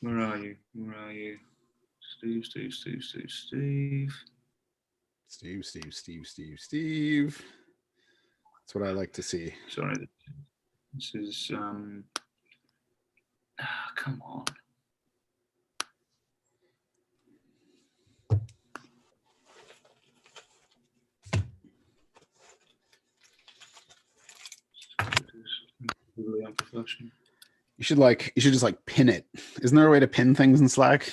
Where are you? Steve. Steve. That's what I like to see. Sorry, this is come on. Really unprofessional. You should just pin it. Isn't there a way to pin things in Slack?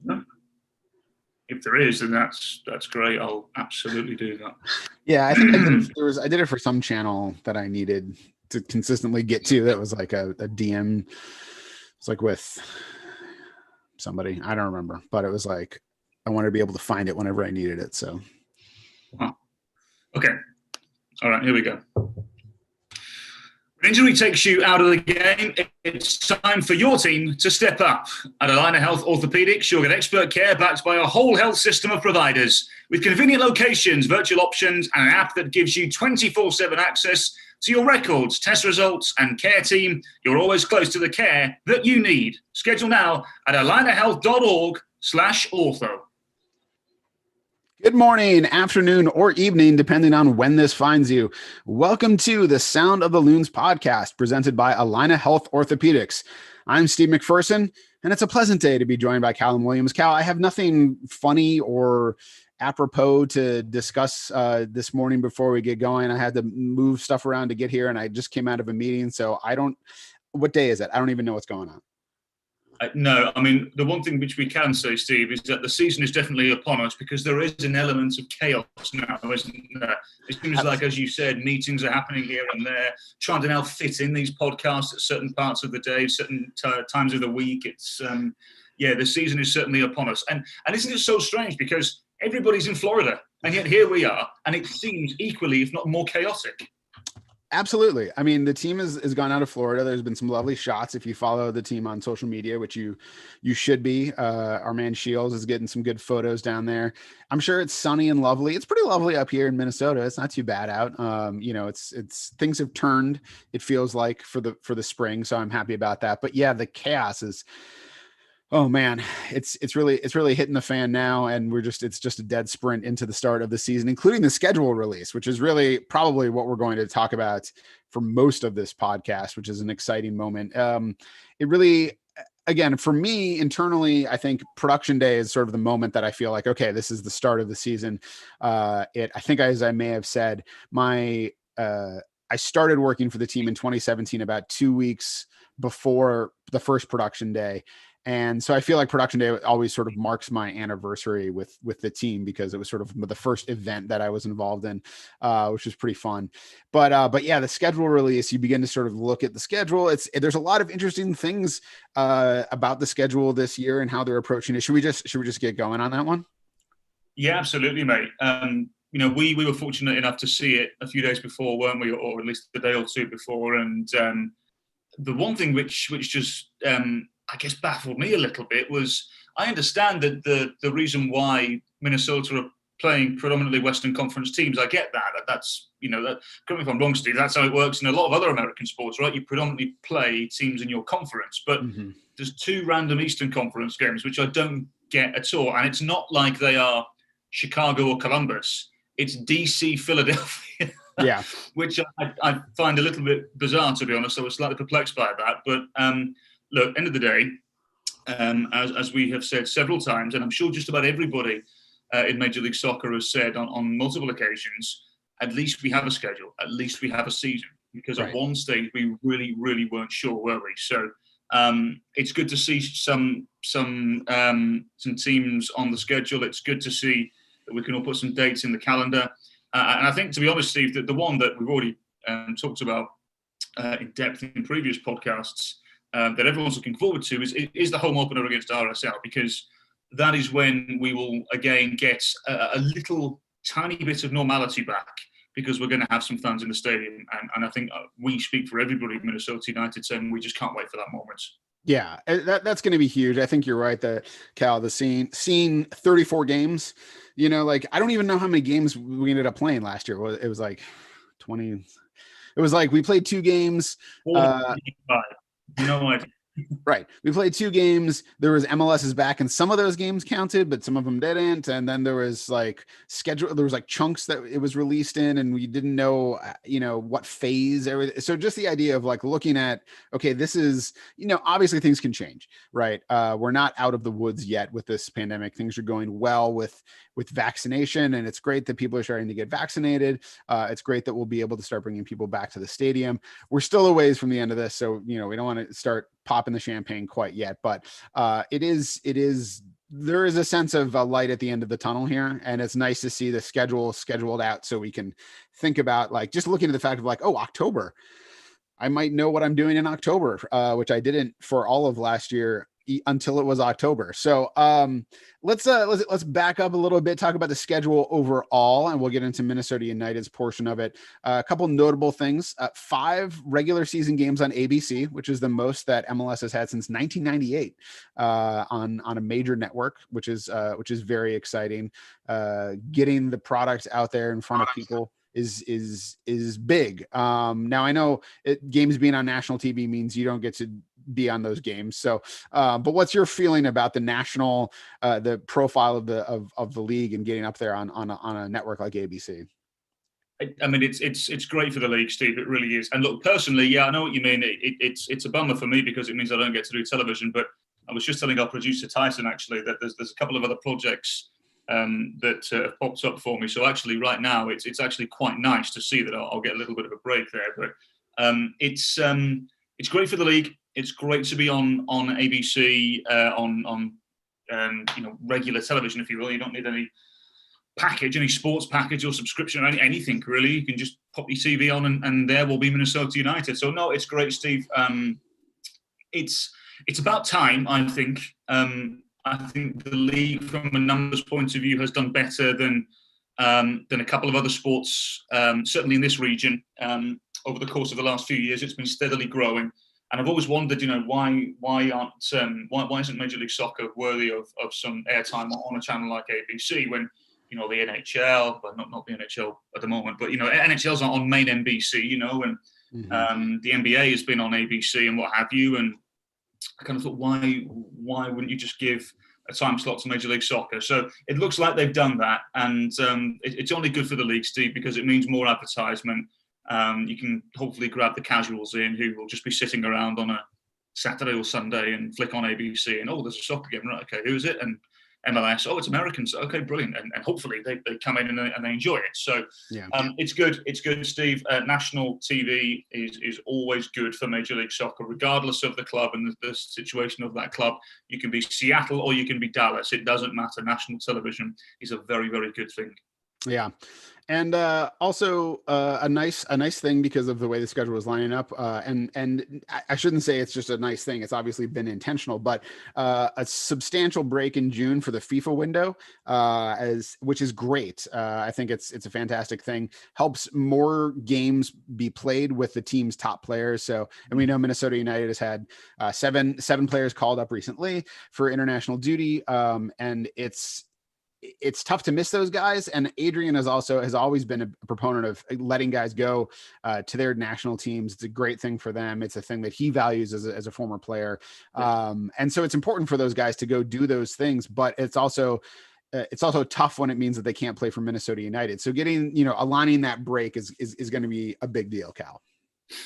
No. If there is, then that's great. I'll absolutely do that. Yeah, I think I did it for some channel that I needed to consistently get to. That was like a DM. It's like with somebody, I don't remember, but it was like I wanted to be able to find it whenever I needed it. So, okay, all right, here we go. When injury takes you out of the game, it's time for your team to step up. At Allina Health Orthopedics, you'll get expert care backed by a whole health system of providers with convenient locations, virtual options, and an app that gives you 24/7 access to your records, test results, and care team. You're always close to the care that you need. Schedule now at allinahealth.org/ortho. Good morning, afternoon, or evening, depending on when this finds you. Welcome to the Sound of the Loons podcast, presented by Allina Health Orthopedics. I'm Steve McPherson, and it's a pleasant day to be joined by Callum Williams. Cal, I have nothing funny or apropos to discuss this morning before we get going. I had to move stuff around to get here, and I just came out of a meeting, so what day is it? I don't even know what's going on. No, I mean, the one thing which we can say, Steve, is that the season is definitely upon us because there is an element of chaos now, isn't there? It seems like, as you said, meetings are happening here and there, trying to now fit in these podcasts at certain parts of the day, certain times of the week. It's, the season is certainly upon us. And isn't it so strange because everybody's in Florida, and yet here we are, and it seems equally, if not more chaotic. Absolutely. I mean, the team has gone out of Florida. There's been some lovely shots. If you follow the team on social media, which you should be, our man Shields is getting some good photos down there. I'm sure it's sunny and lovely. It's pretty lovely up here in Minnesota. It's not too bad out. It's things have turned, it feels like, for the spring. So I'm happy about that. But yeah, the chaos is, oh man, it's really hitting the fan now, and it's just a dead sprint into the start of the season, including the schedule release, which is really probably what we're going to talk about for most of this podcast, which is an exciting moment. It really, again, for me internally, I think production day is sort of the moment that I feel like, okay, this is the start of the season. I think, as I may have said, I started working for the team in 2017, about 2 weeks before the first production day. And so I feel like production day always sort of marks my anniversary with the team because it was sort of the first event that I was involved in, which was pretty fun. But yeah, the schedule release, you begin to sort of look at the schedule. There's a lot of interesting things about the schedule this year and how they're approaching it. Should we just get going on that one? Yeah, absolutely, mate. We were fortunate enough to see it a few days before, weren't we? Or at least a day or two before. And the one thing which just I guess baffled me a little bit was I understand that the reason why Minnesota are playing predominantly Western Conference teams. I get that. That's, correct me if I'm wrong, Steve, that's how it works in a lot of other American sports, right? You predominantly play teams in your conference, but there's two random Eastern Conference games, which I don't get at all. And it's not like they are Chicago or Columbus. It's DC, Philadelphia. Yeah. Which I find a little bit bizarre, to be honest. I was slightly perplexed by that. But look, end of the day, as we have said several times, and I'm sure just about everybody in Major League Soccer has said on multiple occasions, at least we have a schedule, at least we have a season. Because at one stage we really, really weren't sure, were we? So it's good to see some teams on the schedule. It's good to see that we can all put some dates in the calendar. And I think, to be honest, Steve, that the one that we've already talked about in depth in previous podcasts, that everyone's looking forward to is the home opener against RSL, because that is when we will again get a little tiny bit of normality back, because we're going to have some fans in the stadium. And I think we speak for everybody at Minnesota United saying we just can't wait for that moment. Yeah, that's going to be huge. I think you're right that, Cal, the seeing 34 games, I don't even know how many games we ended up playing last year. It was like 20. It was like we played 2 games. No idea. Right. We played 2 games. There was MLS's back, and some of those games counted, but some of them didn't. And then there was like schedule. There was like chunks that it was released in, and we didn't know, what phase. So just the idea of like looking at, okay, this is, obviously things can change, right? We're not out of the woods yet with this pandemic. Things are going well with vaccination, and it's great that people are starting to get vaccinated. It's great that we'll be able to start bringing people back to the stadium. We're still a ways from the end of this, so we don't want to start popping the champagne quite yet, but there is a sense of a light at the end of the tunnel here, and it's nice to see the scheduled out so we can think about like just looking at the fact of like, oh, October, I might know what I'm doing in October, which I didn't for all of last year until it was October. So let's back up a little bit, talk about the schedule overall, and we'll get into Minnesota United's portion of it. A couple notable things: 5 regular season games on ABC, which is the most that MLS has had since 1998 on a major network, which is very exciting. Getting the product out there in front of people is big. Now I know games being on national TV means you don't get to be on those games. So, but what's your feeling about the national, the profile of the league and getting up there on a network like ABC? I mean, it's great for the league, Steve. It really is. And look, personally, yeah, I know what you mean. It's a bummer for me because it means I don't get to do television. But I was just telling our producer Tyson actually that there's a couple of other projects that have popped up for me. So actually, right now, it's actually quite nice to see that I'll get a little bit of a break there. But it's great for the league. It's great to be on ABC on regular television, if you will. You don't need any sports package or subscription or anything really. You can just pop your TV on and there will be Minnesota United. So no, it's great, Steve. It's about time, I think. I think the league, from a numbers point of view, has done better than a couple of other sports, certainly in this region. Over the course of the last few years, it's been steadily growing. And I've always wondered, why isn't Major League Soccer worthy of some airtime on a channel like ABC when, the NHL, but not the NHL at the moment, but, NHL's on main NBC, and the NBA has been on ABC and what have you. And I kind of thought, why wouldn't you just give a time slot to Major League Soccer? So it looks like they've done that. And it's only good for the league, Steve, because it means more advertisement. You can hopefully grab the casuals in who will just be sitting around on a Saturday or Sunday and flick on ABC and, oh, there's a soccer game, right? Okay, who is it? And MLS, oh, it's Americans. Okay, brilliant. And hopefully they come in and they enjoy it. So yeah. It's good. It's good, Steve. National TV is always good for Major League Soccer, regardless of the club and the situation of that club. You can be Seattle or you can be Dallas. It doesn't matter. National television is a very, very good thing. Yeah. And also a nice thing because of the way the schedule was lining up. And I shouldn't say it's just a nice thing. It's obviously been intentional, but a substantial break in June for the FIFA window, which is great. I think it's a fantastic thing. Helps more games be played with the team's top players. So, and we know Minnesota United has had seven players called up recently for international duty, and it's tough to miss those guys. And Adrian has always been a proponent of letting guys go to their national teams. It's a great thing for them. It's a thing that he values as a former player. And so it's important for those guys to go do those things, but it's also tough when it means that they can't play for Minnesota United. So getting, aligning that break is going to be a big deal, Cal.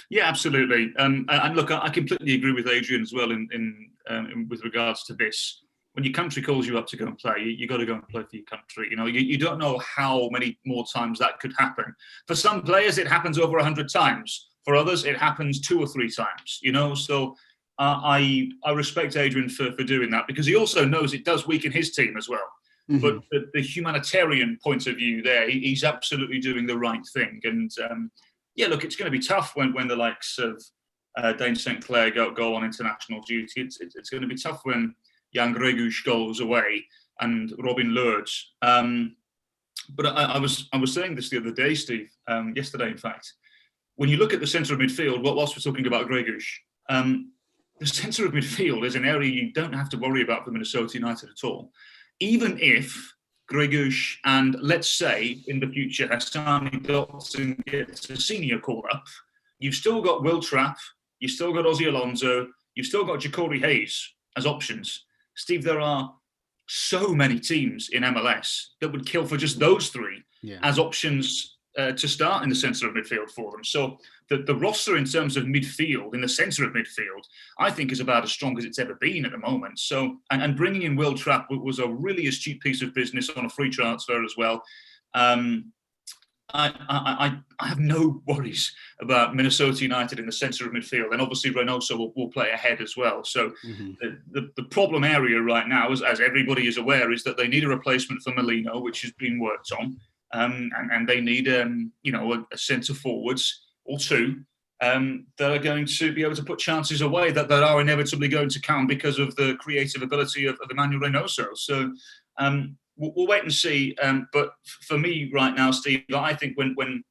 Yeah, absolutely. And look, I completely agree with Adrian as well in with regards to this. When your country calls you up to go and play, you got to go and play for your country. You don't know how many more times that could happen. For some players, it happens over 100 times. For others, it happens 2 or 3 times. So I respect Adrian for doing that because he also knows it does weaken his team as well. Mm-hmm. But the humanitarian point of view there, he's absolutely doing the right thing. And look, it's going to be tough when the likes of Dane St. Clair go on international duty. It's going to be tough when Jan Greguš goes away and Robin Lourdes. But I was saying this the other day, Steve, yesterday, in fact. When you look at the centre of midfield, whilst we're talking about Greguš, the centre of midfield is an area you don't have to worry about for Minnesota United at all. Even if Greguš and, let's say, in the future, Hassani Dotson gets a senior call-up, you've still got Will Trapp, you've still got Ozzy Alonso, You've still got Ja'Cory Hayes as options. Steve, there are so many teams in MLS that would kill for just those three as options to start in the centre of midfield for them. So the roster in terms of midfield, in the centre of midfield, I think is about as strong as it's ever been at the moment. So, and bringing in Will Trapp was a really astute piece of business on a free transfer as well. I have no worries about Minnesota United in the centre of midfield, and obviously Reynoso will play ahead as well. So the problem area right now, as everybody is aware, is that they need a replacement for Molino, which has been worked on, and they need a centre forwards or two that are going to be able to put chances away that are inevitably going to come because of the creative ability of Emmanuel Reynoso. So. We'll wait and see. But for me right now, Steve, I think when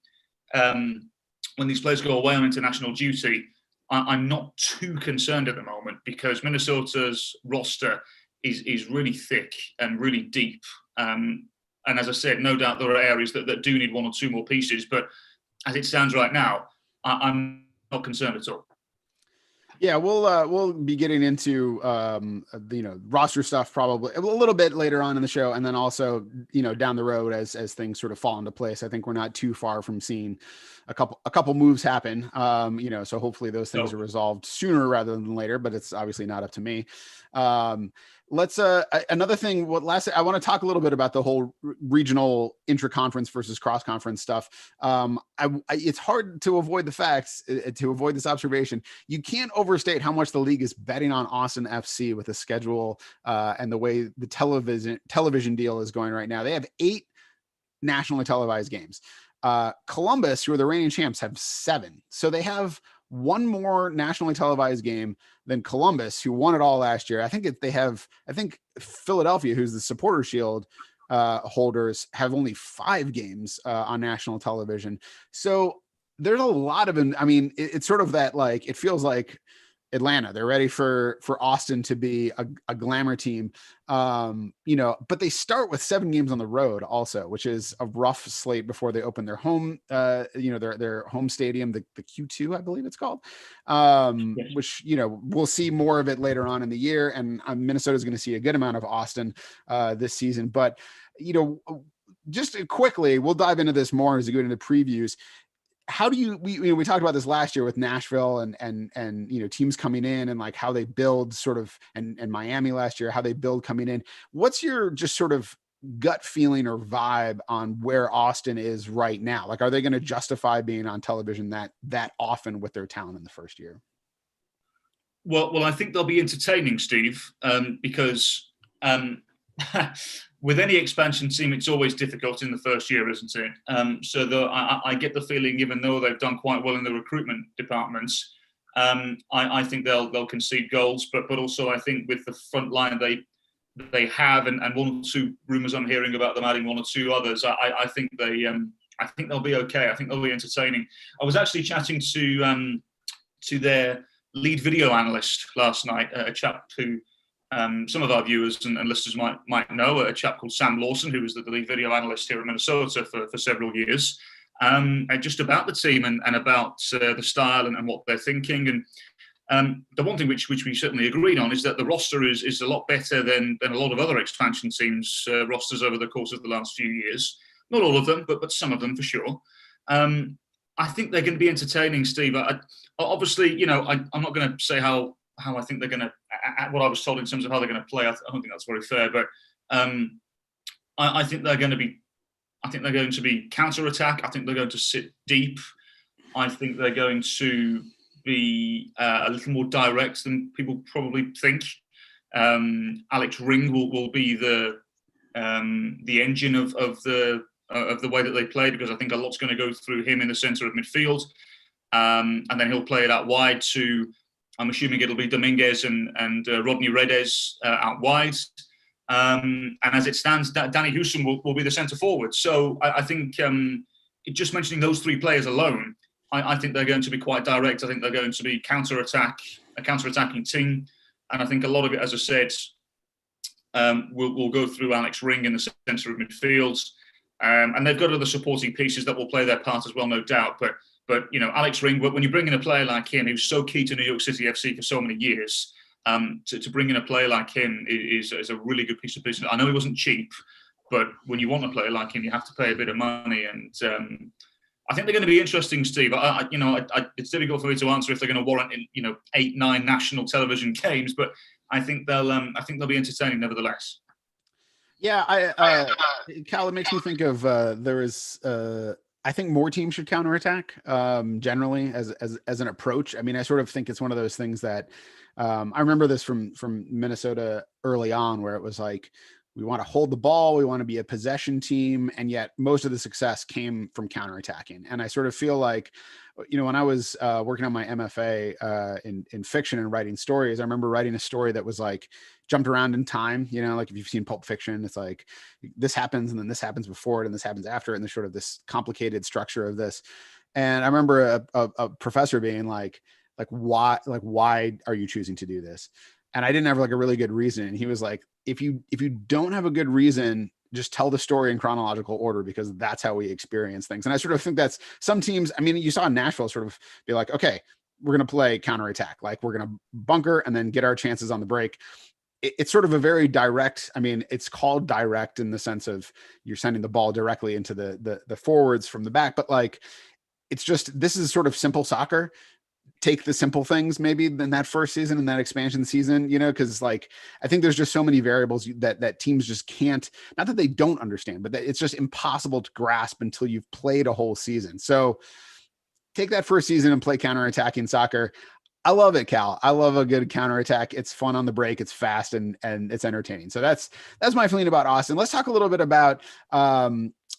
these players go away on international duty, I'm not too concerned at the moment because Minnesota's roster is really thick and really deep. And as I said, no doubt there are areas that do need one or two more pieces. But as it stands right now, I'm not concerned at all. Yeah, we'll be getting into roster stuff probably a little bit later on in the show, and then also down the road as things sort of fall into place. I think we're not too far from seeing a couple moves happen. So hopefully those things are resolved sooner rather than later, but it's obviously not up to me. Let's another thing. I want to talk a little bit about the whole regional intra-conference versus cross-conference stuff. It's hard to avoid the facts, to avoid this observation. You can't overstate how much the league is betting on Austin FC with the schedule and the way the television deal is going right now. They have 8 nationally televised games. Columbus, who are the reigning champs, have 7. So they have one more nationally televised game than Columbus, who won it all last year. I think Philadelphia, who's the Supporter Shield holders, have only 5 games on national television. So there's a lot of, it's sort of that, like, it feels like Atlanta. They're ready for Austin to be a glamour team. But they start with 7 games on the road also, which is a rough slate before they open their home, their home stadium, the Q2, I believe it's called, which, we'll see more of it later on in the year. And Minnesota is going to see a good amount of Austin this season. But, just quickly, we'll dive into this more as we go into previews. How do we talked about this last year with Nashville and teams coming in and like how they build sort of, and Miami last year, how they build coming in. What's your just sort of gut feeling or vibe on where Austin is right now? Like, are they going to justify being on television that often with their talent in the first year? Well, I think they'll be entertaining, Steve, because with any expansion team, it's always difficult in the first year, isn't it? I get the feeling, even though they've done quite well in the recruitment departments, I think they'll concede goals. But also, I think with the front line they have, and 1 or 2 rumors I'm hearing about them adding 1 or 2 others, I think they'll be okay. I think they'll be entertaining. I was actually chatting to their lead video analyst last night, a chap who. Some of our viewers and listeners might know, a chap called Sam Lawson, who was the lead video analyst here in Minnesota for several years, just about the team and about the style and what they're thinking. And the one thing which we certainly agreed on is that the roster is a lot better than a lot of other expansion teams' rosters over the course of the last few years. Not all of them, but some of them for sure. I think they're going to be entertaining, Steve. Obviously, I'm not going to say how I think they're going to, what I was told in terms of how they're going to play. I don't think that's very fair, but I think they're going to be counter-attack. I think they're going to sit deep. I think they're going to be a little more direct than people probably think. Alex Ring will be the engine of the way that they play, because I think a lot's going to go through him in the centre of midfield, and then he'll play it out wide to. I'm assuming it'll be Dominguez and Rodney Redes out wide. And as it stands, Danny Houston will be the centre forward. So I think just mentioning those 3 players alone, I think they're going to be quite direct. I think they're going to be a counter-attacking team. And I think a lot of it, as I said, will go through Alex Ring in the centre of midfield. And they've got other supporting pieces that will play their part as well, no doubt. But But, Alex Ringwood, when you bring in a player like him, he was so key to New York City FC for so many years. To bring in a player like him is a really good piece of business. I know he wasn't cheap, but when you want a player like him, you have to pay a bit of money. And I think they're going to be interesting, Steve. It's difficult for me to answer if they're going to warrant 8, 9 national television games, but I think they'll be entertaining nevertheless. Yeah, Cal, it makes me think of I think more teams should counterattack generally as an approach. I mean, I sort of think it's one of those things that I remember this from Minnesota early on, where it was like, we want to hold the ball, we want to be a possession team, and yet most of the success came from counterattacking. And I sort of feel like, when I was working on my MFA in fiction and writing stories, I remember writing a story that was like jumped around in time. Like if you've seen Pulp Fiction, it's like this happens and then this happens before it and this happens after it, and there's sort of this complicated structure of this. And I remember a professor being like, why are you choosing to do this? And I didn't have like a really good reason. And he was like, if you don't have a good reason, just tell the story in chronological order, because that's how we experience things. And I sort of think that's some teams. I mean, you saw Nashville sort of be like, okay, we're going to play counterattack. Like we're going to bunker and then get our chances on the break. It's sort of a very direct. I mean, it's called direct in the sense of you're sending the ball directly into the forwards from the back, but like, it's just, this is sort of simple soccer. Take the simple things maybe in that first season and that expansion season, because like, I think there's just so many variables that teams just can't, not that they don't understand, but that it's just impossible to grasp until you've played a whole season. So take that first season and play counterattacking soccer. I love it, Cal. I love a good counterattack. It's fun on the break. It's fast and it's entertaining. So that's my feeling about Austin. Let's talk a little bit about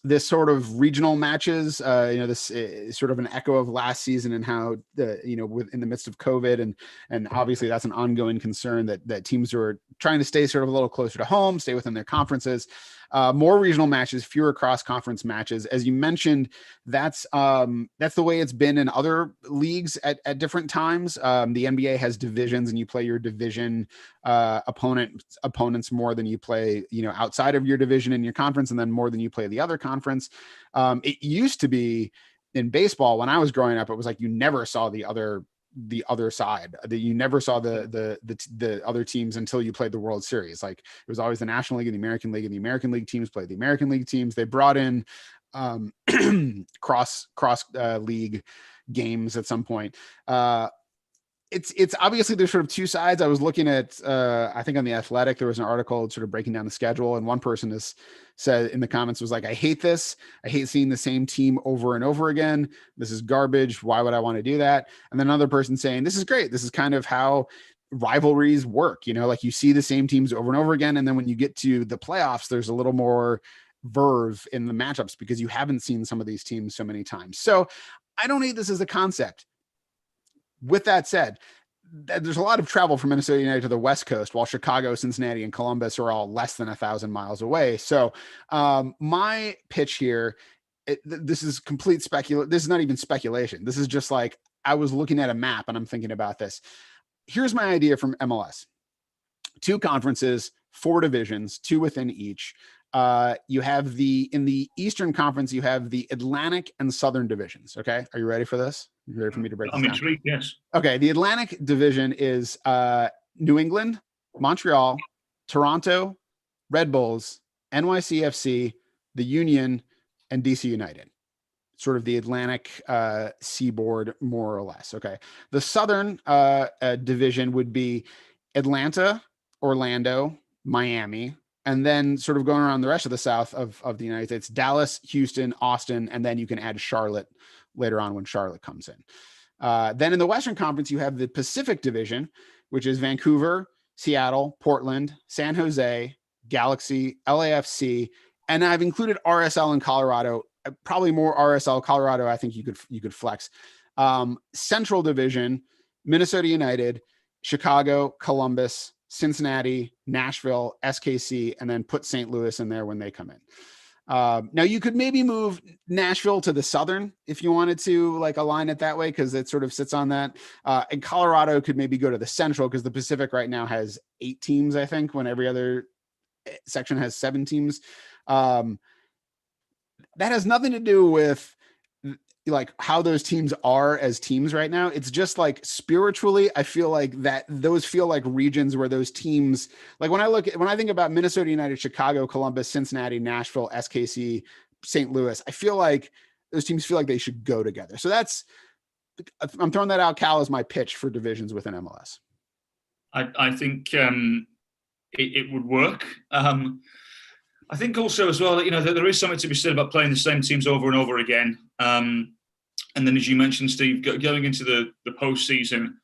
this sort of regional matches. This is sort of an echo of last season and how in the midst of COVID and obviously that's an ongoing concern that teams are trying to stay sort of a little closer to home, stay within their conferences. More regional matches, fewer cross-conference matches. As you mentioned, that's the way it's been in other leagues at different times. The NBA has divisions, and you play your division opponents more than you play, outside of your division in your conference, and then more than you play the other conference. It used to be in baseball when I was growing up, it was like you never saw the other side, that you never saw the other teams until you played the World Series. Like it was always the National League and the American League, and the American League teams played the American League teams. They brought in cross league games at some point. It's obviously there's sort of two sides. I was looking at, I think on The Athletic, there was an article sort of breaking down the schedule. And one person has said in the comments was like, I hate this. I hate seeing the same team over and over again. This is garbage. Why would I want to do that? And then another person saying, this is great. This is kind of how rivalries work. Like you see the same teams over and over again. And then when you get to the playoffs, there's a little more verve in the matchups because you haven't seen some of these teams so many times. So I don't hate this as a concept. With that said, there's a lot of travel from Minnesota United to the West Coast, while Chicago, Cincinnati, and Columbus are all less than 1,000 miles away. So my pitch here, this is complete speculation. This is not even speculation. This is just like, I was looking at a map and I'm thinking about this. Here's my idea from MLS. 2 conferences, 4 divisions, 2 within each. You have in the Eastern Conference, you have the Atlantic and Southern divisions. Okay. Are you ready for this? You ready for me to break this down? I'm intrigued, yes. Okay. The Atlantic division is New England, Montreal, Toronto, Red Bulls, NYCFC, the Union, and DC United. Sort of the Atlantic seaboard, more or less. Okay. The Southern division would be Atlanta, Orlando, Miami, and then sort of going around the rest of the South of the United States, Dallas, Houston, Austin, and then you can add Charlotte later on when Charlotte comes in. Then in the Western Conference, you have the Pacific Division, which is Vancouver, Seattle, Portland, San Jose, Galaxy, LAFC, and I've included RSL in Colorado. Probably more RSL. Colorado, I think you could flex. Central Division, Minnesota United, Chicago, Columbus, Cincinnati, Nashville, SKC, and then put St. Louis in there when they come in. Now you could maybe move Nashville to the Southern if you wanted to like align it that way, because it sort of sits on that. And Colorado could maybe go to the Central, because the Pacific right now has 8 teams, I think, when every other section has 7 teams. That has nothing to do with like how those teams are as teams right now. It's just like spiritually, I feel like that those feel like regions where those teams, like when I think about Minnesota United, Chicago, Columbus, Cincinnati, Nashville, SKC, St. Louis, I feel like those teams feel like they should go together. So I'm throwing that out, Cal, as my pitch for divisions within MLS. I think it would work. I think also as well, there is something to be said about playing the same teams over and over again. And then, as you mentioned, Steve, going into the postseason,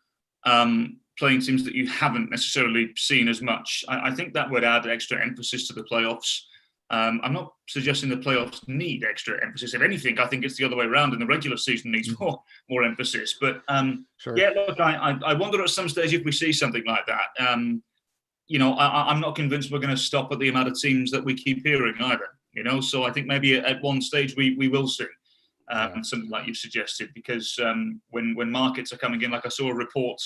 playing teams that you haven't necessarily seen as much, I think that would add extra emphasis to the playoffs. I'm not suggesting the playoffs need extra emphasis. If anything, I think it's the other way around, and the regular season needs more emphasis. But Sure. Yeah, look, I wonder at some stage if we see something like that. I'm not convinced we're going to stop at the amount of teams that we keep hearing either. So I think maybe at one stage we will see something like you've suggested, because when markets are coming in, like I saw a report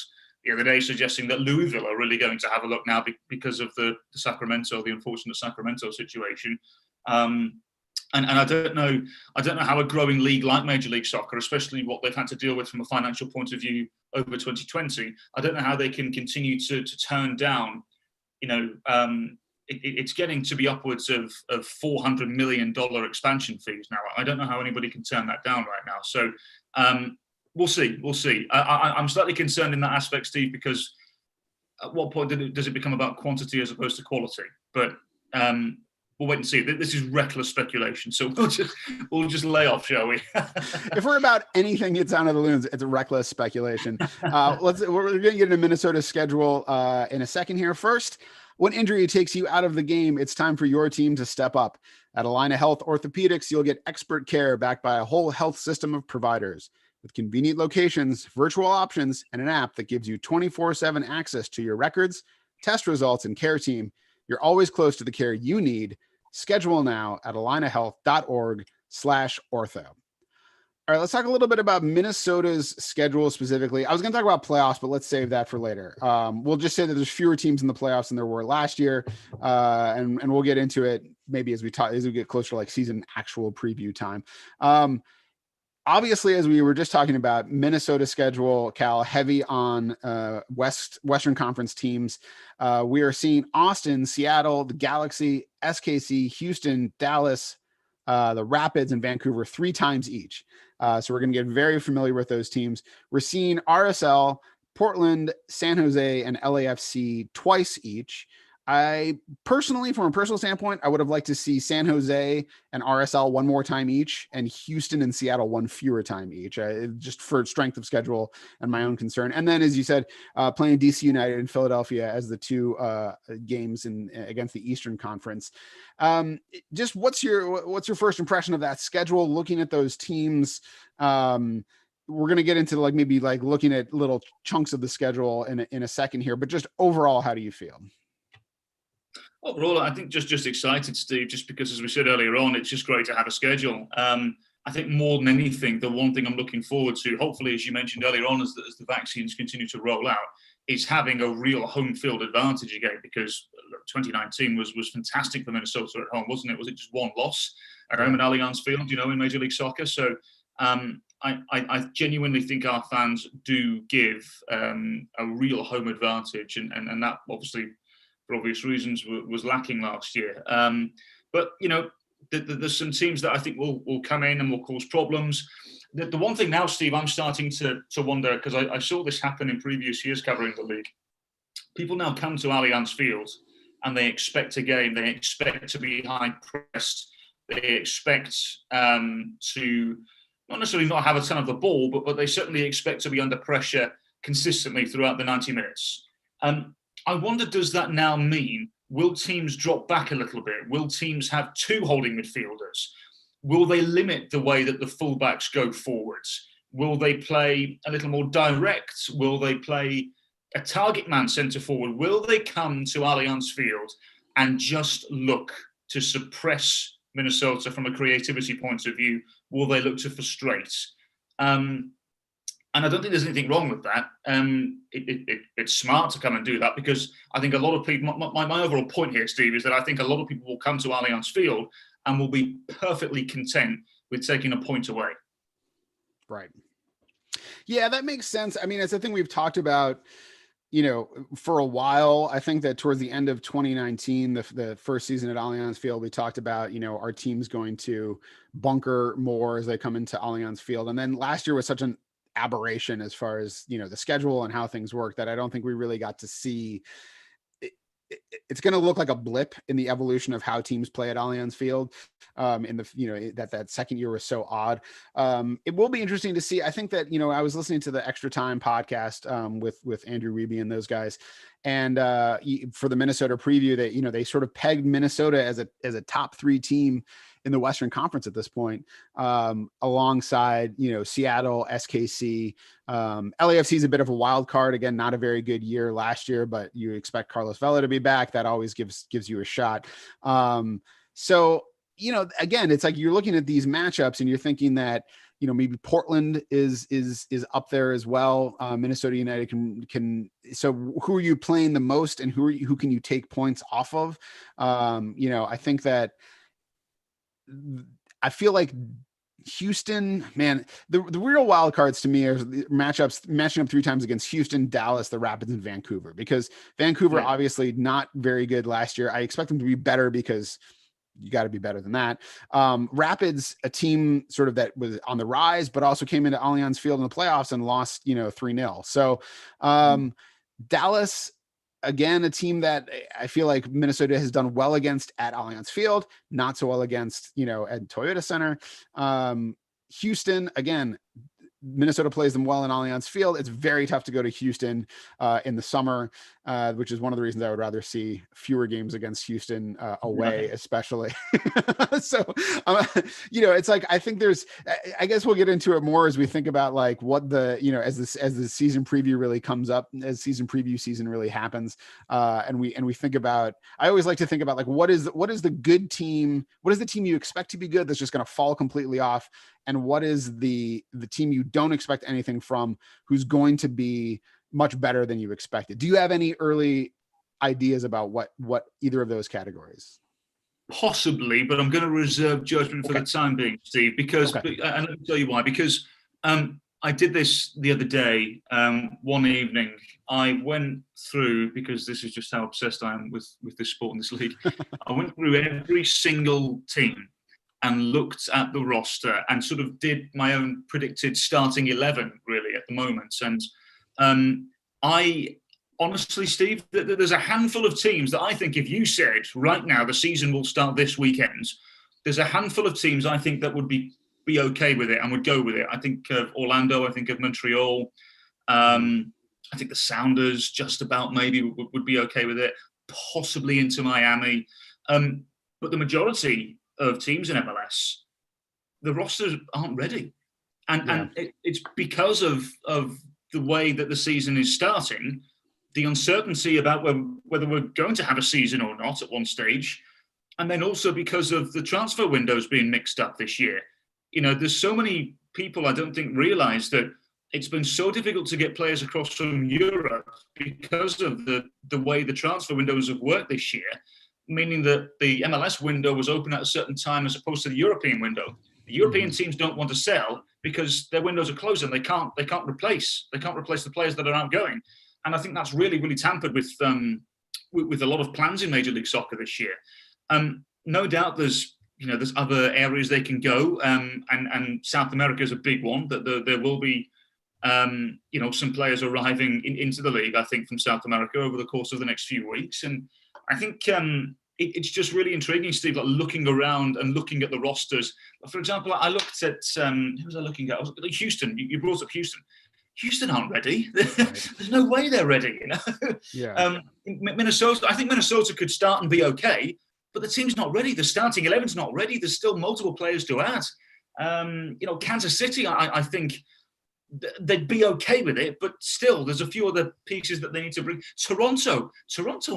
the other day suggesting that Louisville are really going to have a look now because of the unfortunate Sacramento situation. And I don't know how a growing league like Major League Soccer, especially what they've had to deal with from a financial point of view over 2020, I don't know how they can continue to turn down. It's getting to be upwards of $400 million expansion fees now. I don't know how anybody can turn that down right now. So we'll see. I'm slightly concerned in that aspect, Steve, because at what point does it become about quantity as opposed to quality? But we'll wait and see. This is reckless speculation, so we'll just lay off, shall we? If we're about anything gets down to the Loons, it's a reckless speculation. We're going to get into Minnesota's schedule in a second here. First, when injury takes you out of the game, it's time for your team to step up. At Allina Health Orthopedics, you'll get expert care backed by a whole health system of providers. With convenient locations, virtual options, and an app that gives you 24/7 access to your records, test results, and care team, you're always close to the care you need. Schedule now at allinahealth.org/ortho. All right, let's talk a little bit about Minnesota's schedule specifically. I was going to talk about playoffs, but let's save that for later. We'll just say that there's fewer teams in the playoffs than there were last year, and we'll get into it maybe as we get closer to like season actual preview time. Obviously, as we were just talking about, Minnesota schedule, Cal, heavy on Western Conference teams. We are seeing Austin, Seattle, the Galaxy, SKC, Houston, Dallas, the Rapids, and Vancouver 3 times each. So we're going to get very familiar with those teams. We're seeing RSL, Portland, San Jose, and LAFC twice each. I personally, from a personal standpoint, I would have liked to see San Jose and RSL one more time each, and Houston and Seattle one fewer time each, just for strength of schedule and my own concern. And then, as you said, playing DC United and Philadelphia as the 2 games against the Eastern Conference. Just what's your first impression of that schedule? Looking at those teams, we're going to get into maybe looking at little chunks of the schedule in a second here, but just overall, how do you feel? Overall, I think just excited, Steve, just because, as we said earlier on, it's just great to have a schedule. I think more than anything, the one thing I'm looking forward to, hopefully, as you mentioned earlier on, as the vaccines continue to roll out, is having a real home field advantage again, because 2019 was fantastic for Minnesota at home, wasn't it? Was it just one loss at home at Allianz Field, in Major League Soccer? So I genuinely think our fans do give a real home advantage, and that obviously, for obvious reasons, was lacking last year. But there's some teams that I think will come in and will cause problems. The one thing now, Steve, I'm starting to wonder, because I saw this happen in previous years covering the league. People now come to Allianz Field and they expect a game. They expect to be high pressed. They expect to not necessarily not have a ton of the ball, but they certainly expect to be under pressure consistently throughout the 90 minutes. I wonder, does that now mean, will teams drop back a little bit? Will teams have 2 holding midfielders? Will they limit the way that the fullbacks go forwards? Will they play a little more direct? Will they play a target man centre forward? Will they come to Allianz Field and just look to suppress Minnesota from a creativity point of view? Will they look to frustrate? And I don't think there's anything wrong with that. It's smart to come and do that, because I think a lot of people, my overall point here, Steve, is that I think a lot of people will come to Allianz Field and will be perfectly content with taking a point away. Right. Yeah, that makes sense. I mean, it's a thing we've talked about, you know, for a while. I think that towards the end of 2019, the first season at Allianz Field, we talked about, you know, our team's going to bunker more as they come into Allianz Field. And then last year was such an aberration as far as, you know, the schedule and how things work, that I don't think we really got to see. It's going to look like a blip in the evolution of how teams play at Allianz Field. In the, you know, that second year was so odd. It will be interesting to see. I think that, you know, I was listening to the Extra Time podcast with Andrew Wiebe and those guys, and for the Minnesota preview, that, you know, they sort of pegged Minnesota as a top 3 team in the Western Conference at this point, alongside, you know, Seattle, SKC. LAFC is a bit of a wild card. Again, not a very good year last year, but you expect Carlos Vela to be back. That always gives you a shot. So, you know, again, it's like you're looking at these matchups and you're thinking that, you know, maybe Portland is up there as well. Minnesota United can. So who are you playing the most, and who can you take points off of? You know, I think that, I feel like Houston, man, the real wild cards to me are the matching up 3 times against Houston, Dallas, the Rapids, and Vancouver, because Vancouver obviously not very good last year. I expect them to be better, because you got to be better than that. Rapids, a team sort of that was on the rise, but also came into Allianz Field in the playoffs and lost, you know, 3-0. So Dallas, again, a team that I feel like Minnesota has done well against at Allianz Field, not so well against, you know, at Toyota Center. Houston, again, Minnesota plays them well in Allianz Field. It's very tough to go to Houston in the summer, which is one of the reasons I would rather see fewer games against Houston away, especially. So, you know, it's like, I think I guess we'll get into it more as we think about like what the, you know, as the season preview really comes up, as season preview season really happens. And we think about, I always like to think about like, what is the good team? What is the team you expect to be good that's just going to fall completely off? And what is the team you don't expect anything from, who's going to be much better than you expected? Do you have any early ideas about what either of those categories? Possibly, but I'm going to reserve judgment for the time being, Steve, because, and let me tell you why, because I did this the other day, one evening. I went through, because this is just how obsessed I am with this sport and this league, I went through every single team and looked at the roster and sort of did my own predicted starting 11 really at the moment. And I honestly, Steve, there's a handful of teams that I think if you said right now the season will start this weekend, there's a handful of teams I think that would be okay with it and would go with it. I think of Orlando, I think of Montreal. I think the Sounders just about maybe would be okay with it, possibly into Miami. But the majority of teams in MLS, the rosters aren't ready. And it's because of the way that the season is starting, the uncertainty about whether we're going to have a season or not at one stage, and then also because of the transfer windows being mixed up this year. You know, there's so many people I don't think realize that it's been so difficult to get players across from Europe because of the way the transfer windows have worked this year, meaning that the MLS window was open at a certain time as opposed to the European window. The European teams don't want to sell because their windows are closed and they can't replace the players that are outgoing. And I think that's really, really tampered with a lot of plans in Major League Soccer this year. No doubt there's other areas they can go, and South America is a big one. That there will be some players arriving into the league, I think, from South America over the course of the next few weeks. And I think it's just really intriguing, Steve, like looking around and looking at the rosters. For example, I looked at, who was I looking at? I was looking at Houston. You brought up Houston. Houston aren't ready. There's no way they're ready. Yeah. Minnesota, I think Minnesota could start and be okay, but the team's not ready. The starting 11's not ready. There's still multiple players to add. Kansas City, I think they'd be okay with it, but still, there's a few other pieces that they need to bring. Toronto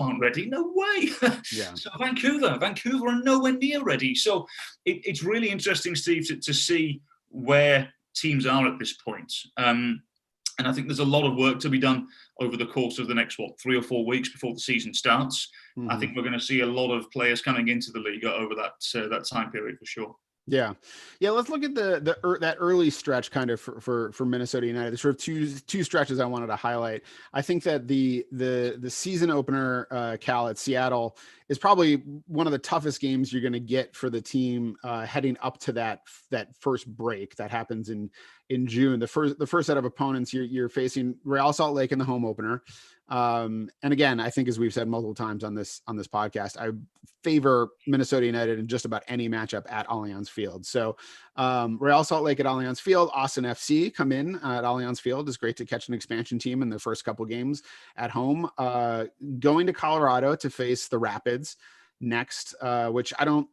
aren't ready. No way. Yeah. So Vancouver are nowhere near ready. So it's really interesting, Steve, to see where teams are at this point. And I think there's a lot of work to be done over the course of the next, 3 or 4 weeks before the season starts. Mm-hmm. I think we're going to see a lot of players coming into the league over that time period for sure. Yeah. Let's look at that early stretch kind of for Minnesota United. There's sort of two stretches I wanted to highlight. I think that the season opener, Cal, at Seattle is probably one of the toughest games you're going to get for the team heading up to that first break that happens in June. The first set of opponents you're facing Real Salt Lake in the home opener. And again, I think, as we've said multiple times on this podcast, I favor Minnesota United in just about any matchup at Allianz Field. So Real Salt Lake at Allianz Field, Austin FC come in at Allianz Field. It's great to catch an expansion team in the first couple games at home. Going to Colorado to face the Rapids next, which I don't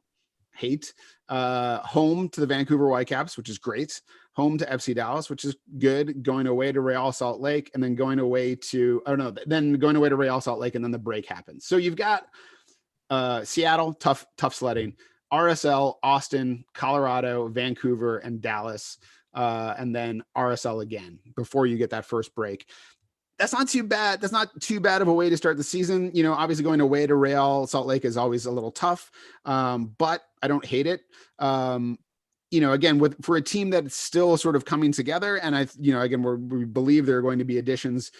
hate. Home to the Vancouver Whitecaps, which is great. Home to FC Dallas, which is good. Going away to Real Salt Lake, and then going away to Real Salt Lake, and then the break happens. So you've got Seattle, tough sledding. RSL, Austin, Colorado, Vancouver, and Dallas, and then RSL again before you get that first break. That's not too bad. That's not too bad of a way to start the season. Obviously going away to Real Salt Lake is always a little tough, but I don't hate it. Again, for a team that's still sort of coming together, and we believe there are going to be additions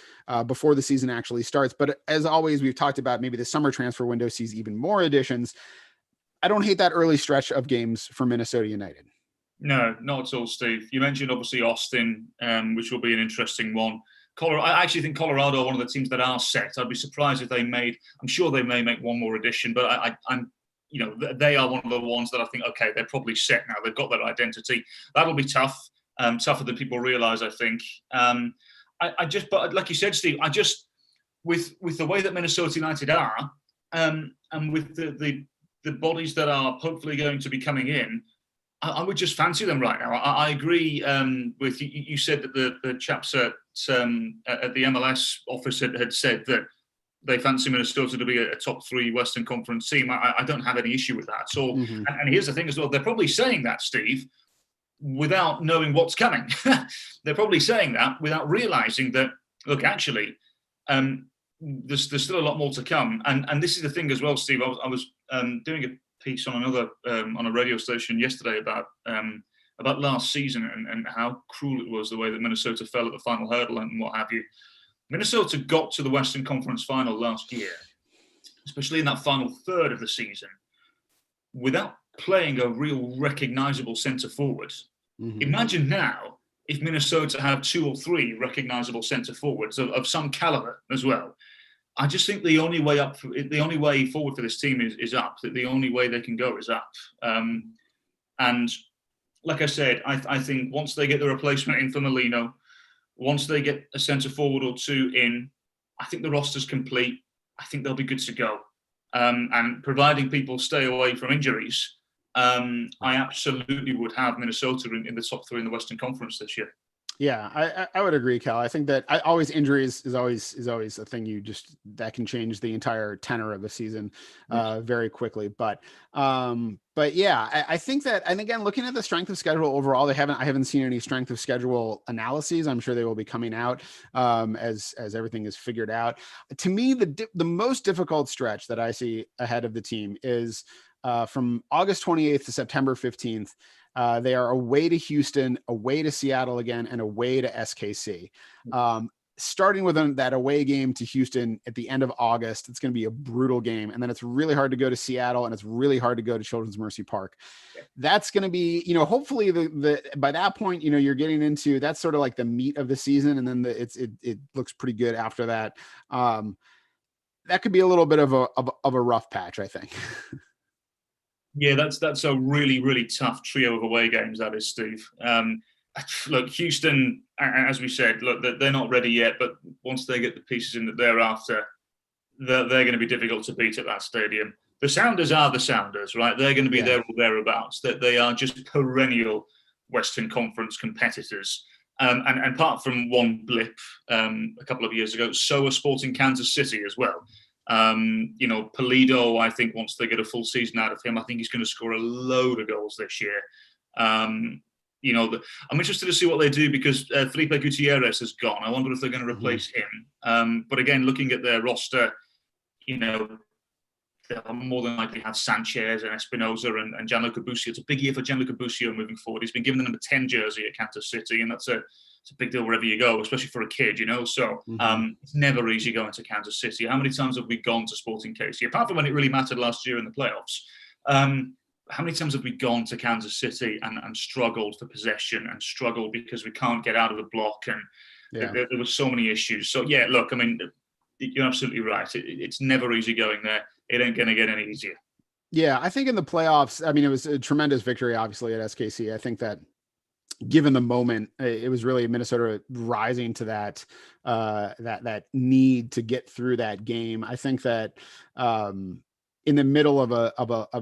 before the season actually starts. But as always, we've talked about maybe the summer transfer window sees even more additions. I don't hate that early stretch of games for Minnesota United. No, not at all, Steve. You mentioned obviously Austin, which will be an interesting one. I actually think Colorado are one of the teams that are set. I'd be surprised if I'm sure they may make one more addition, but they are one of the ones that I think, okay, they're probably set now. They've got their identity. That'll be tough, tougher than people realize, I think. But like you said, Steve, with the way that Minnesota United are, and with the bodies that are hopefully going to be coming in, I would just fancy them right now. I agree with you. You said that the chaps at the MLS office had said that they fancy Minnesota to be a top 3 Western Conference team. I don't have any issue with that at all. Mm-hmm. And here's the thing as well. They're probably saying that, Steve, without knowing what's coming. They're probably saying that without realizing that, look, actually, there's still a lot more to come. And this is the thing as well, Steve. I was doing a piece on on a radio station yesterday about last season and how cruel it was the way that Minnesota fell at the final hurdle and what have you. Minnesota got to the Western Conference final last year, especially in that final third of the season, without playing a real recognizable centre forward. Mm-hmm. Imagine now if Minnesota have 2 or 3 recognizable centre forwards of some caliber as well. I just think the only way forward for this team is up. That the only way they can go is up. And like I said, I think once they get the replacement in for Molino, once they get a centre forward or 2 in, I think the roster's complete. I think they'll be good to go. And providing people stay away from injuries, I absolutely would have Minnesota in the top 3 in the Western Conference this year. Yeah, I would agree, Cal. I think that injuries is always a thing that can change the entire tenor of a season very quickly. But yeah, I think that, and again, looking at the strength of schedule overall, I haven't seen any strength of schedule analyses. I'm sure they will be coming out as everything is figured out. To me, the most difficult stretch that I see ahead of the team is from August 28th to September 15th. They are away to Houston, away to Seattle again, and away to SKC. Starting with that away game to Houston at the end of August, it's going to be a brutal game. And then it's really hard to go to Seattle, and it's really hard to go to Children's Mercy Park. Yeah. That's going to be, hopefully by that point, you're getting into, that's sort of like the meat of the season. And then it looks pretty good after that. That could be a little bit of a rough patch, I think. Yeah, that's a really, really tough trio of away games, that is, Steve. Look, Houston, as we said, look, they're not ready yet, but once they get the pieces in that they're after, they're going to be difficult to beat at that stadium. The Sounders are the Sounders, right? They're going to be there or thereabouts. That they are just perennial Western Conference competitors. And apart from one blip a couple of years ago, so are Sporting Kansas City as well. Pulido, I think once they get a full season out of him, I think he's going to score a load of goals this year. I'm interested to see what they do because Felipe Gutierrez has gone. I wonder if they're going to replace him. But again, looking at their roster, they'll more than likely have Sanchez and Espinoza and Gianluca Busio. It's a big year for Gianluca Busio moving forward. He's been given the number 10 jersey at Kansas City, and it's a big deal wherever you go, especially for a kid, So it's never easy going to Kansas City. How many times have we gone to Sporting KC? Apart from when it really mattered last year in the playoffs, how many times have we gone to Kansas City and struggled for possession and struggled because we can't get out of the block, and there were so many issues. So, yeah, look, I mean, you're absolutely right. It's never easy going there. It ain't going to get any easier. Yeah, I think in the playoffs, I mean, it was a tremendous victory, obviously, at SKC. I think that given the moment, it was really Minnesota rising to that need to get through that game. I think that in the middle of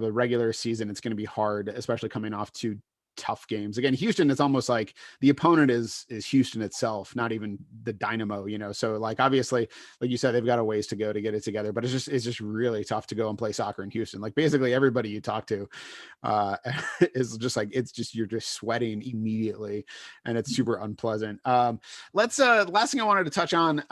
a regular season, it's going to be hard, especially coming off two tough games. Again, Houston, it's almost like the opponent is Houston itself, not even the Dynamo, So like, obviously, like you said, they've got a ways to go to get it together, but it's just really tough to go and play soccer in Houston. Like, basically everybody you talk to is just like, you're just sweating immediately, and it's super unpleasant. Last thing I wanted to touch on,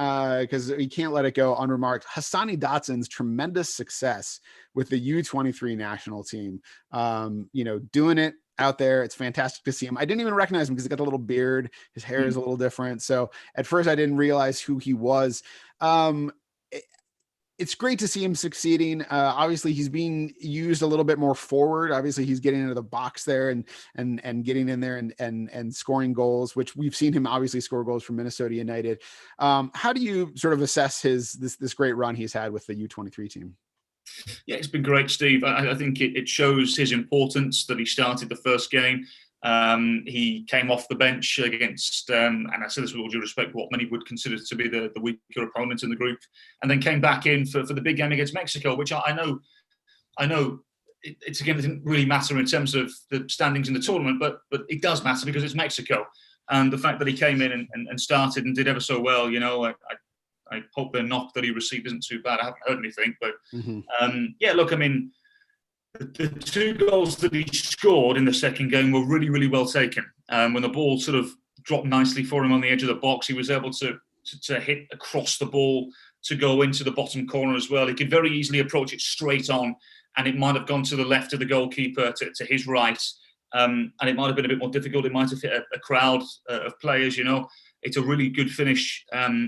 because we can't let it go unremarked, Hassani Dotson's tremendous success with the U23 national team, doing it out there. It's fantastic to see him. I didn't even recognize him because he's got a little beard. His hair is a little different. So at first I didn't realize who he was. It's great to see him succeeding. Obviously he's being used a little bit more forward. Obviously he's getting into the box there and getting in there and scoring goals, which we've seen him obviously score goals for Minnesota United. How do you sort of assess this great run he's had with the U23 team? Yeah, it's been great, Steve. I think it shows his importance that he started the first game. He came off the bench against, and I say this with all due respect, what many would consider to be the weaker opponent in the group, and then came back in for the big game against Mexico, which I know it's again, it didn't really matter in terms of the standings in the tournament, but it does matter because it's Mexico. And the fact that he came in and started and did ever so well, I hope the knock that he received isn't too bad. I haven't heard anything, but yeah, look, I mean, the two goals that he scored in the second game were really, really well taken. When the ball sort of dropped nicely for him on the edge of the box, he was able to hit across the ball to go into the bottom corner as well. He could very easily approach it straight on, and it might have gone to the left of the goalkeeper to his right, and it might have been a bit more difficult. It might have hit a crowd of players, It's a really good finish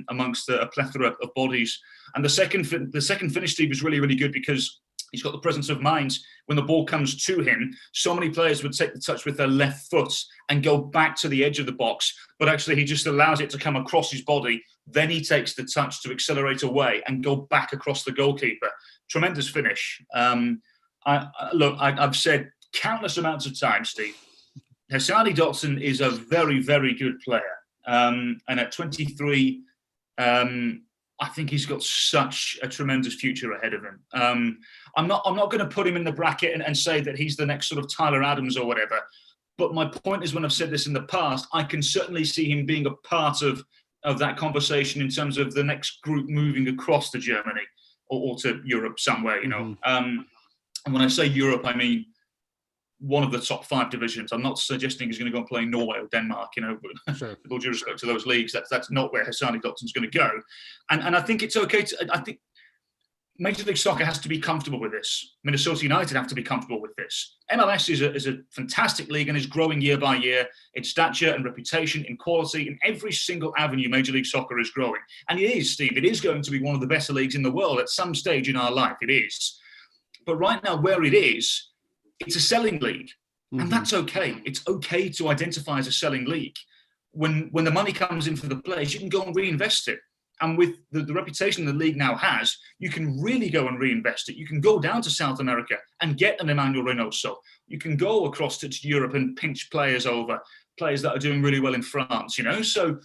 amongst a plethora of bodies. And the second finish, Steve, is really, really good because he's got the presence of mind. When the ball comes to him, so many players would take the touch with their left foot and go back to the edge of the box, but actually he just allows it to come across his body. Then he takes the touch to accelerate away and go back across the goalkeeper. Tremendous finish. I've said countless amounts of times, Steve, Hassani Dotson is a very, very good player. And at 23, I think he's got such a tremendous future ahead of him. I'm not going to put him in the bracket and say that he's the next sort of Tyler Adams or whatever. But my point is, when I've said this in the past, I can certainly see him being a part of that conversation in terms of the next group moving across to Germany or to Europe somewhere, And when I say Europe, I mean one of the top 5 divisions. I'm not suggesting he's going to go and play Norway or Denmark, but sure. With all due respect to those leagues, that's not where Hassani Dotson's going to go. And I think it's okay I think Major League Soccer has to be comfortable with this. Minnesota United have to be comfortable with this. MLS is a fantastic league and is growing year by year in stature and reputation, in quality, in every single avenue Major League Soccer is growing. And it is, Steve, it is going to be one of the better leagues in the world at some stage in our life. It is. But right now, where it is, it's a selling league, and that's okay. It's okay to identify as a selling league. When the money comes in for the players, you can go and reinvest it. And with the reputation the league now has, you can really go and reinvest it. You can go down to South America and get an Emmanuel Reynoso. You can go across to Europe and pinch players that are doing really well in France, So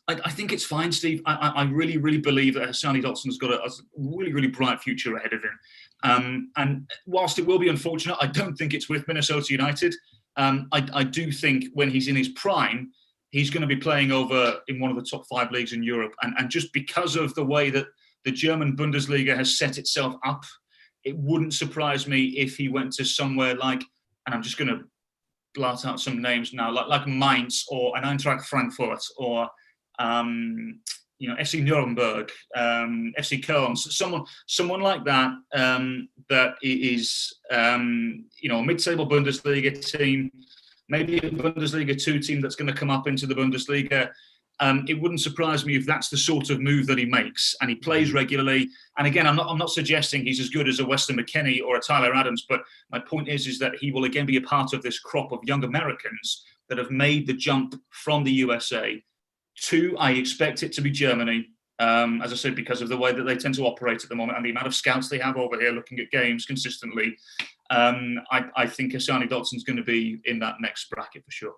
I think it's fine, Steve. I really, really believe that Hassani Dotson's got a really, really bright future ahead of him. And whilst it will be unfortunate, I don't think it's with Minnesota United. I do think when he's in his prime, he's going to be playing over in one of the top 5 leagues in Europe. And just because of the way that the German Bundesliga has set itself up, it wouldn't surprise me if he went to somewhere like, and I'm just going to blurt out some names now, like Mainz or an Eintracht Frankfurt or FC Nuremberg, FC Köln, someone like that, that is, a mid-table Bundesliga team, maybe a Bundesliga 2 team that's going to come up into the Bundesliga. It wouldn't surprise me if that's the sort of move that he makes, and he plays regularly. And again, I'm not suggesting he's as good as a Weston McKennie or a Tyler Adams, but my point is that he will again be a part of this crop of young Americans that have made the jump from the USA to, I expect it to be Germany, as I said, because of the way that they tend to operate at the moment and the amount of scouts they have over here looking at games consistently. I think Hassani Dotson's going to be in that next bracket for sure.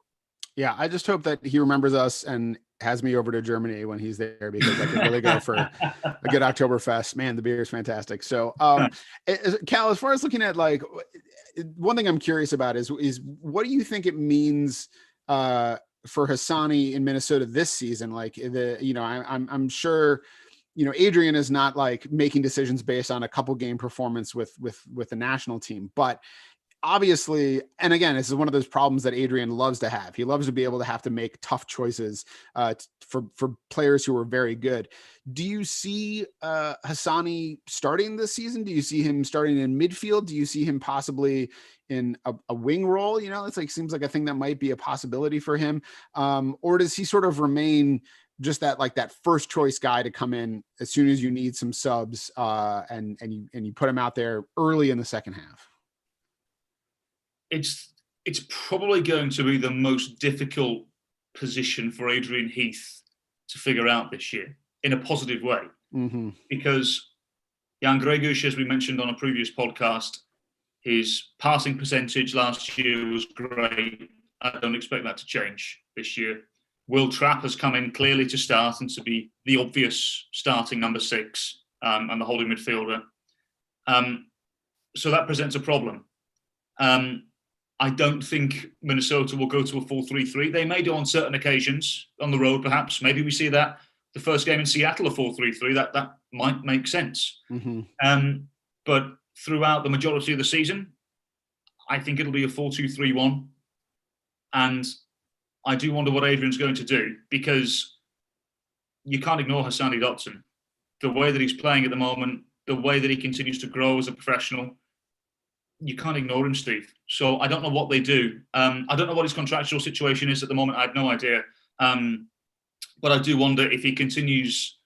Yeah, I just hope that he remembers us and has me over to Germany when he's there, because I could really go for a good Oktoberfest. Man, the beer is fantastic. So, Cal, as far as looking at, like, one thing I'm curious about is what do you think it means for Hassani in Minnesota this season? Like, I'm sure, Adrian is not like making decisions based on a couple game performance with the national team, but obviously, and again, this is one of those problems that Adrian loves to have. He loves to be able to have to make tough choices for players who are very good. Do you see Hassani starting this season? Do you see him starting in midfield? Do you see him possibly in a wing role? It's like, seems like a thing that might be a possibility for him. Or does he sort of remain just that first choice guy to come in as soon as you need some subs, and you put him out there early in the second half? It's probably going to be the most difficult position for Adrian Heath to figure out this year in a positive way, because Jan Greguš, as we mentioned on a previous podcast, his passing percentage last year was great. I don't expect that to change this year. Will Trapp has come in clearly to start and to be the obvious starting number 6 and the holding midfielder. So that presents a problem. I don't think Minnesota will go to a 4-3-3. They may do on certain occasions on the road, perhaps. Maybe we see that the first game in Seattle, a 4-3-3. That might make sense. But throughout the majority of the season, I think it'll be a 4-2-3-1. And I do wonder what Adrian's going to do, because you can't ignore Hassani Dotson. The way that he's playing at the moment, the way that he continues to grow as a professional, you can't ignore him, Steve. So I don't know what they do. I don't know what his contractual situation is at the moment. I have no idea. But I do wonder if he continues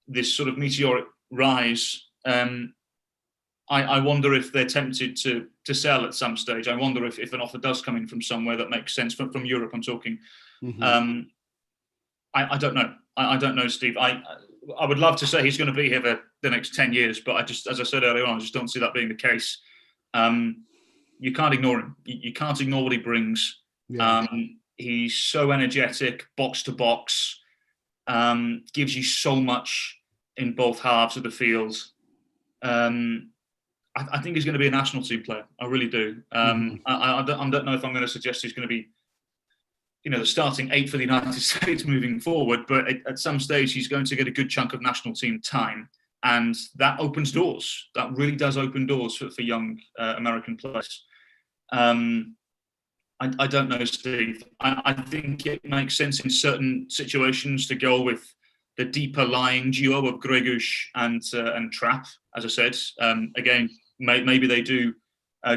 this sort of meteoric rise. I wonder if they're tempted to sell at some stage. I wonder if an offer does come in from somewhere that makes sense, from Europe I'm talking. I don't know. I don't know, Steve. I would love to say he's going to be here for the next 10 years, but as I said earlier on, I just don't see that being the case. You can't ignore him. You can't ignore what he brings. Yeah. He's so energetic, box to box, gives you so much in both halves of the field. I think he's going to be a national team player. I really do. I don't know if I'm going to suggest he's going to be, the starting 8 for the United States moving forward, but at some stage he's going to get a good chunk of national team time. And that opens doors. That really does open doors for young American players. I don't know, Steve. I think it makes sense in certain situations to go with the deeper lying duo of Greguš and Trapp. As I said, again, maybe they do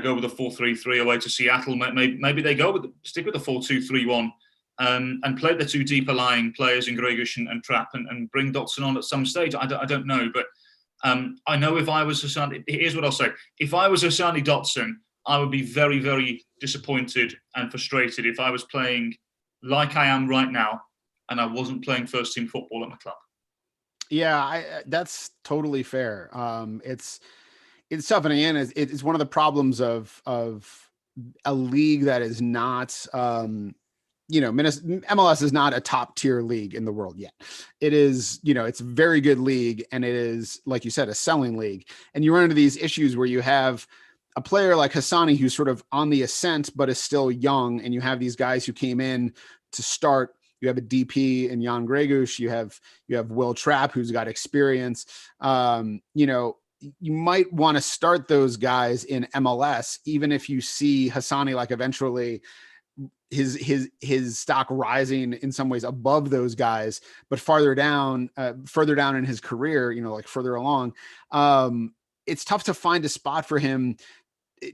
go with a 4-3-3 away to Seattle. Maybe they stick with the 4-2-3-1 and play the 2 deeper lying players in Greguš and Trapp and bring Dotson on at some stage. I don't know, but I know if I was Hassani, here's what I'll say. If I was Hassani Dotson, I would be very, very disappointed and frustrated if I was playing like I am right now and I wasn't playing first team football at my club. Yeah, that's totally fair. It's tough, and again, it's one of the problems of a league that is not, MLS is not a top tier league in the world yet. It is, it's a very good league, and it is, like you said, a selling league. And you run into these issues where you have a player like Hassani who's sort of on the ascent but is still young, and you have these guys who came in to start. You have a DP in Jan Greguš. You have Will Trapp, who's got experience. You might want to start those guys in MLS, even if you see Hassani like eventually his stock rising in some ways above those guys, but further down in his career, like further along, it's tough to find a spot for him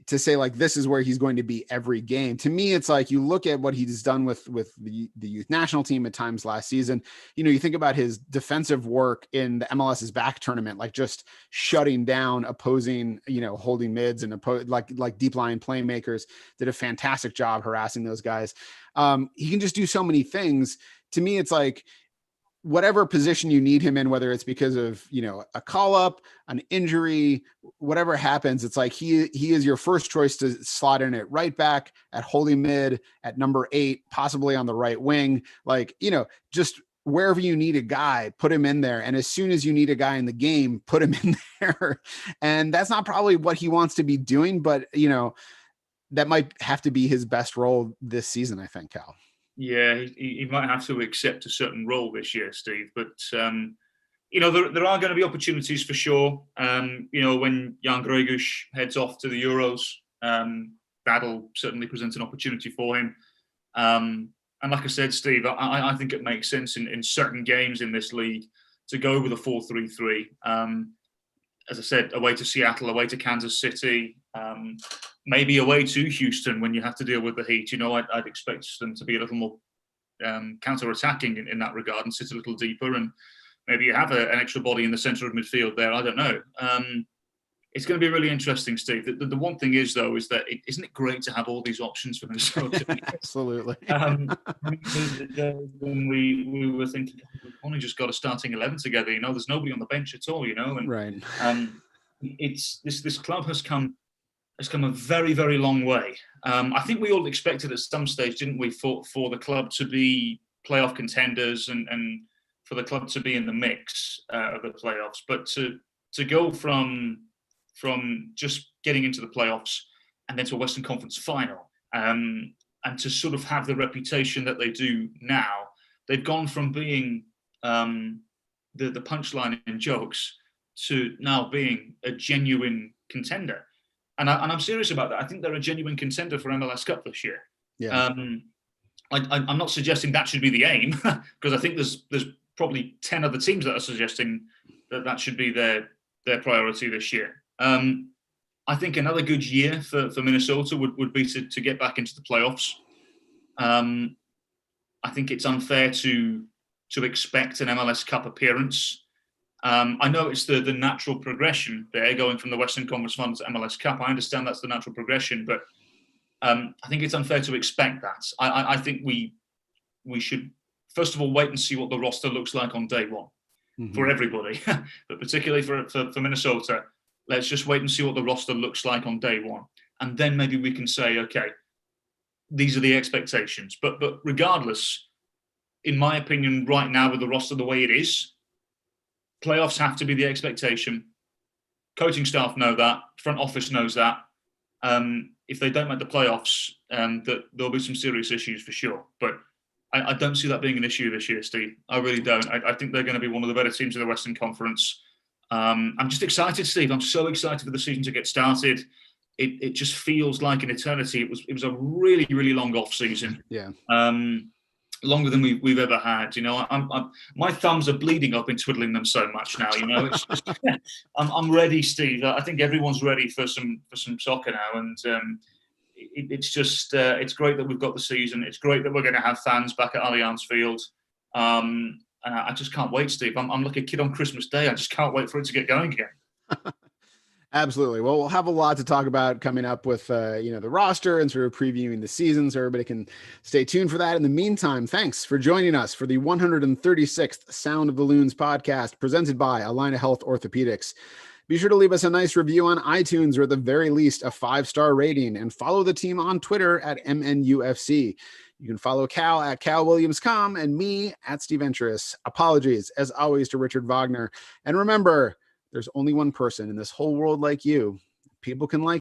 to say like, this is where he's going to be every game. To me, it's like, you look at what he's done with the youth national team at times last season, you think about his defensive work in the MLS's back tournament, like just shutting down opposing, holding mids and like deep line playmakers, did a fantastic job harassing those guys. He can just do so many things. To me, it's like, whatever position you need him in, whether it's because of, a call up, an injury, whatever happens, it's like he is your first choice to slot in at right back, at holding mid, at number 8, possibly on the right wing. Like, just wherever you need a guy, put him in there. And as soon as you need a guy in the game, put him in there. And that's not probably what he wants to be doing, but that might have to be his best role this season, I think, Cal. Yeah, he might have to accept a certain role this year, Steve. But, there are going to be opportunities for sure. When Jan Gregus heads off to the Euros, that'll certainly present an opportunity for him. And like I said, Steve, I think it makes sense in certain games in this league to go with a 4-3-3. As I said, away to Seattle, away to Kansas City, maybe away to Houston when you have to deal with the heat. I'd expect them to be a little more counter-attacking in that regard and sit a little deeper, and maybe you have an extra body in the centre of midfield there. I don't know. It's going to be really interesting, Steve. The one thing is, though, is that isn't it great to have all these options for Minnesota? Absolutely. When we were thinking, we've only just got a starting 11 together, there's nobody on the bench at all, and right. It's this club has come a very, very long way. I think we all expected at some stage, didn't we, for the club to be playoff contenders and for the club to be in the mix of the playoffs, but to go from just getting into the playoffs and then to a Western Conference final, and to sort of have the reputation that they do now, they've gone from being the punchline in jokes to now being a genuine contender. And I'm serious about that. I think they're a genuine contender for MLS Cup this year. Yeah. I'm not suggesting that should be the aim, because I think there's probably 10 other teams that are suggesting that should be their priority this year. I think another good year for Minnesota would be to get back into the playoffs. I think it's unfair to expect an MLS Cup appearance. I know it's the natural progression there, going from the Western Conference Final to MLS Cup. I understand that's the natural progression, but I think it's unfair to expect that. I think we should, first of all, wait and see what the roster looks like on day one, for everybody, but particularly for Minnesota. Let's just wait and see what the roster looks like on day one. And then maybe we can say, okay, these are the expectations. But regardless, in my opinion, right now with the roster the way it is, playoffs have to be the expectation. Coaching staff know that. Front office knows that. If they don't make the playoffs, that there'll be some serious issues for sure. But I don't see that being an issue this year, Steve. I really don't. I think they're going to be one of the better teams in the Western Conference. I'm just excited, Steve. I'm so excited for the season to get started. It just feels like an eternity. It was a really, really long off season. Yeah. Longer than we've ever had. My thumbs are bleeding. I've been twiddling them so much now. It's just, I'm ready, Steve. I think everyone's ready for some soccer now, and it's just it's great that we've got the season. It's great that we're going to have fans back at Allianz Field. And I just can't wait, Steve. I'm like a kid on Christmas Day. I just can't wait for it to get going again. Absolutely. Well, we'll have a lot to talk about coming up with, the roster and sort of previewing the season, so everybody can stay tuned for that. In the meantime, thanks for joining us for the 136th Sound of the Loons podcast, presented by Allina Health Orthopedics. Be sure to leave us a nice review on iTunes, or at the very least, a 5-star rating, and follow the team on Twitter at MNUFC. You can follow Cal at CalWilliamsCom and me at Steve Entris. Apologies, as always, to Richard Wagner. And remember, there's only one person in this whole world like you. People can like